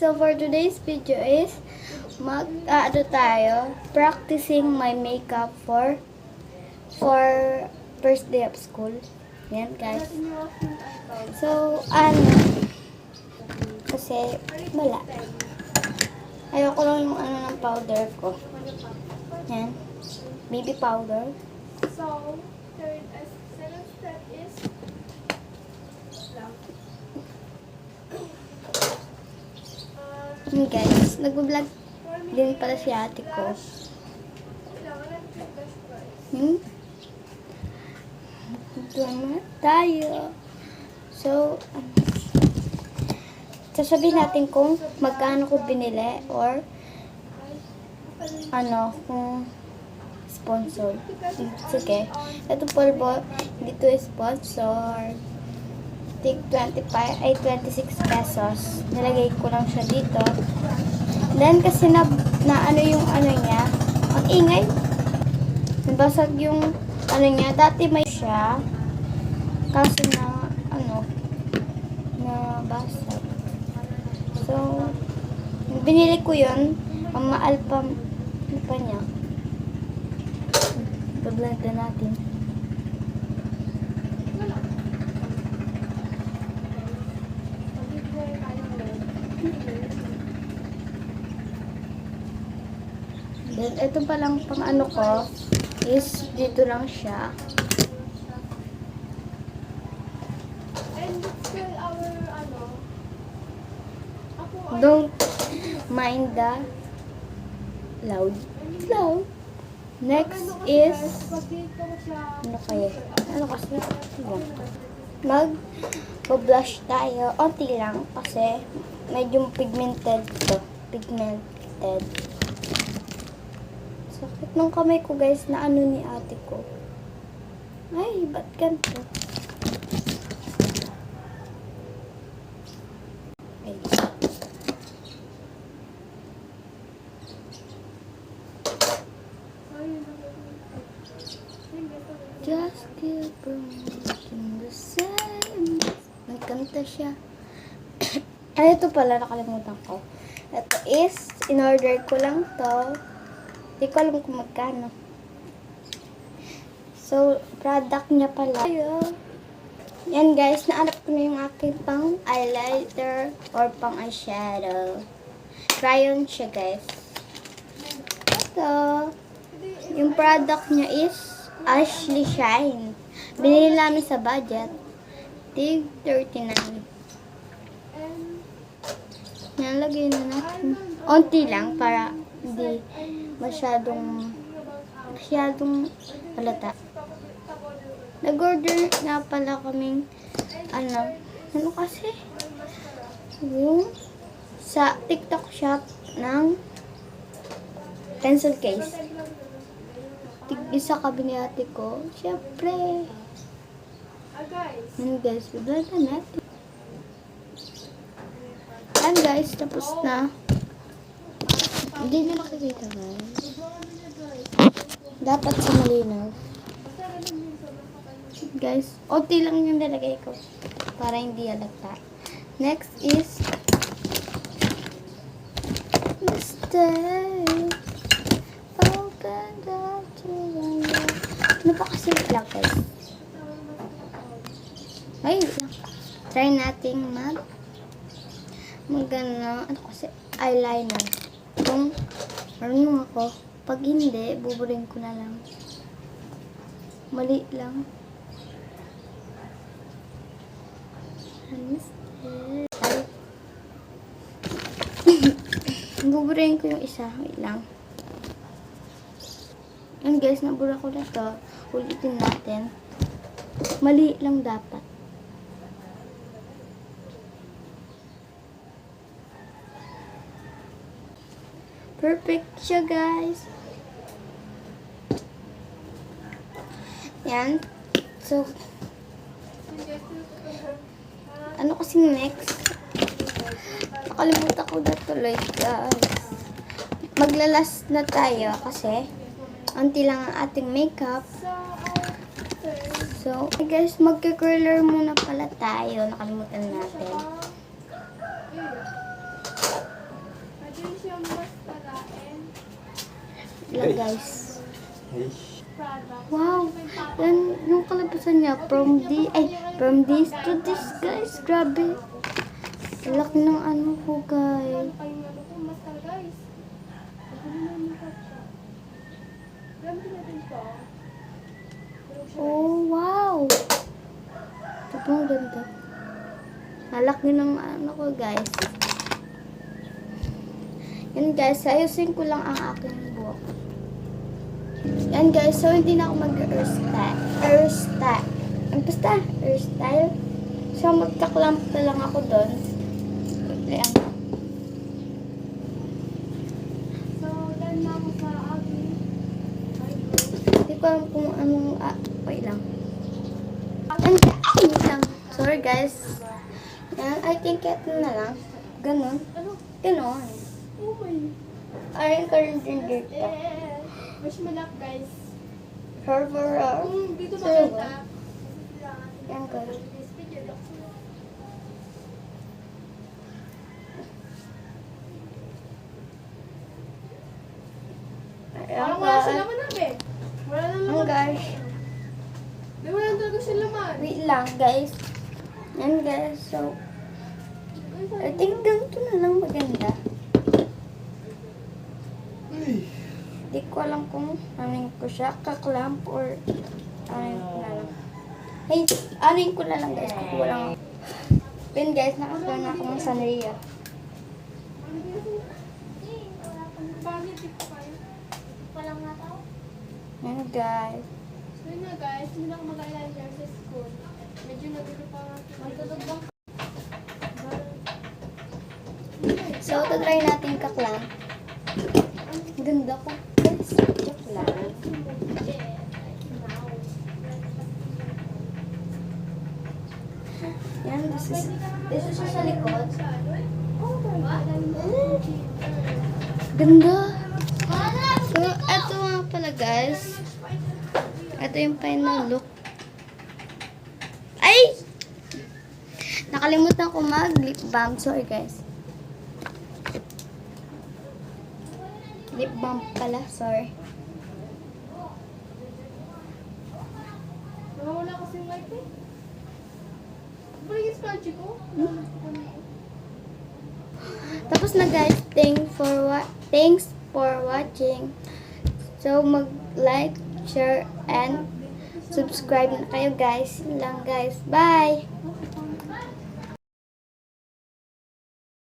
So for today's video is tayo practicing my makeup for first day of school. Yan guys. So kasi wala. Ayoko lang yung ng powder ko. Yan. Baby powder. So, second step is Guys, nag-vlog din pala si ate ko. Drama tayo. So, sasabihin natin kung magkano ko binili or kung sponsor. Sige. Ito polvo, hindi to sponsor. Tig 26 pesos. Nilagay ko lang siya dito. Then, kasi na yung niya. Ang ingay. Nabasag yung niya. Dati may siya. Kaso nabasag. So, binili ko yun. Ang maal pa niya. Pablend na natin. Then, ito palang pang ko is dito lang siya. and still our Don't mind the loud. Next is ano kasi? Mag-blush tayo. Onti lang kasi medyo pigmented to. Pigmented. Sakit ng kamay ko guys na ni ate ko. Ay, ba't ganito? Ay. Just keep breaking the same. Nagkanta siya. Ay, ito pala, nakalimutan ko. Ito is, in-order ko lang to. Hindi ko alam kung magkano. So, product niya pala. Yan guys, naanap ko na yung aking pang highlighter or pang eyeshadow. Crayon siya guys. Ito. Yung product niya is Ashley Shine. Binili namin sa budget. Tig 39. Yan, lagay na natin. Onti lang para hindi masyadong halata. Nag-order nga pala kaming ano kasi yung sa TikTok shop ng pencil case. Isa kabinete ko. Siyempre. Yan guys, bibigyan na natin. Yan guys, tapos na. Hindi na nakikita guys. Dapat sa malinaw. Guys, onti lang yung nalagay ko. Para hindi halata. Next is stay. Napakasimple lang guys. Ay, try nating kasi eyeliner. Kung marunong ako, pag hindi, buburin ko na lang. Mali lang. Buburin ko yung isa. Wait lang. And guys, nabura ko na to. Ulitin natin. Mali lang dapat. Perfect siya guys. Yan. So, ano kasi next? Nakalimutan ko na tuloy guys. Maglalas na tayo kasi unti lang ang ating makeup. So, guys, magka-curler muna pala tayo. Nakalimutan natin. lang guys. Product. Wow! Yan, yung kalabasan niya, from this to this, guys. Grabe. Laki ng ano ko, guys. Pa yung ano ko, mascara guys. Ano na yung makeup siya? Gamitin natin to. Tulog siya, guys. Oh, wow! Ito po ang ganda. Malaki ng ano ko, guys. Yan, guys. Ayusin ko lang ang aking buhok. Yan, guys. So, hindi na ako mag-hairstyle. Basta, hairstyle. So, magka-clamp na lang ako doon. Ayan. So, done na ako sa aking eyebrow. Hindi ko alam kung anong... wait lang. Wait lang. Sorry, guys. Yan, I think ito na lang. Ganon. Ano? Ganon. Oh my. Ayun ka rin din dito. Wish me luck, guys. Server. Kung dito maganda. Yan, guys. Ayan, Parang wala siya guys. laman na, be. Wala na Ayan, laman. guys. Be, wala na talaga siya laman. Wait lang, guys. Yan, guys. So, I think ganito na lang maganda. Hindi ko alam kung anin ko siya, kaklamp or anin ko na lang. Hey, anin ko na lang, guys. Kukuha lang ako. Then, guys, nakasuha na ako ng Sanria. Bakit dito kayo? Walang nga tao. Yan, guys. So yun na guys, hindi na ako mag-eyeliner sa school. Medyo nagulo pa nga. Magtutog bang? So, try natin kaklamp. Ang ganda ko. Guys, joke lang. Yan, this is sa likod. Ganda. So, eto nga pala guys. Ito yung final look. Ay! Nakalimutan ko mag-lip balm. Sorry guys. Lip balm pala. Sorry. Nawawala kasi yung light eh. Balik yung scratchy ko. Tapos na guys, thanks for watching. So mag-like, share, and subscribe na kayo guys. Yun lang guys. Bye!